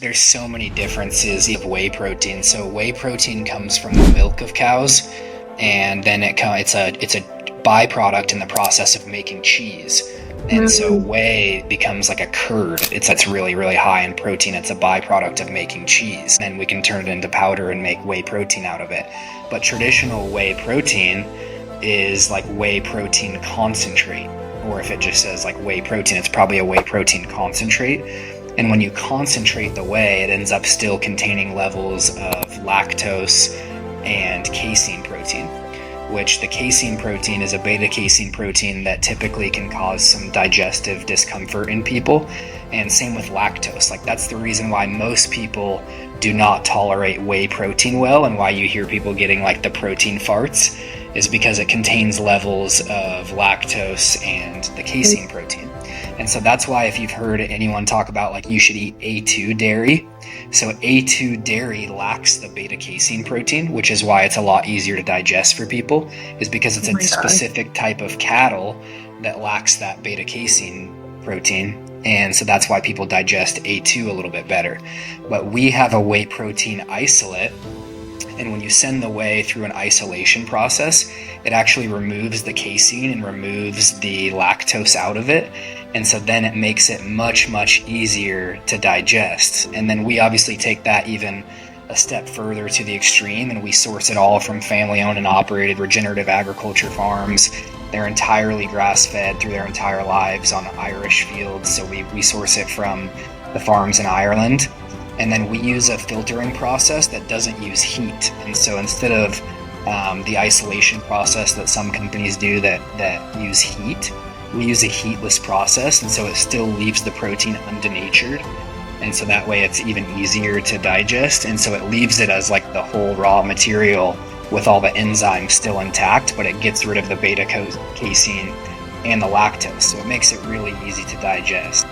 there's so many differences of whey protein. So whey protein comes from the milk of cows, and then it's a byproduct in the process of making cheese. And so whey becomes like a curd. It's really, really high in protein. It's a byproduct of making cheese. Then we can turn it into powder and make whey protein out of it. But traditional whey protein is like whey protein concentrate. Or if it just says like whey protein, it's probably a whey protein concentrate. And when you concentrate the whey, it ends up still containing levels of lactose and casein protein, which the casein protein is a beta-casein protein that typically can cause some digestive discomfort in people. And same with lactose. Like that's the reason why most people do not tolerate whey protein well, and why you hear people getting like the protein farts is because it contains levels of lactose and the casein protein. And so that's why if you've heard anyone talk about like you should eat A2 dairy, so A2 dairy lacks the beta-casein protein, which is why it's a lot easier to digest for people, is because it's a specific type of cattle that lacks that beta-casein protein. And so that's why people digest A2 a little bit better. But we have a whey protein isolate, and when you send the whey through an isolation process, it actually removes the casein and removes the lactose out of it. And so then it makes it much, much easier to digest. And then we obviously take that even a step further to the extreme, and we source it all from family-owned and operated regenerative agriculture farms. They're entirely grass-fed through their entire lives on Irish fields. So we source it from the farms in Ireland. And then we use a filtering process that doesn't use heat. And so instead of the isolation process that some companies do that use heat, we use a heatless process, and so it still leaves the protein undenatured, and so that way it's even easier to digest, and so it leaves it as like the whole raw material with all the enzymes still intact, but it gets rid of the beta casein and the lactose, so it makes it really easy to digest.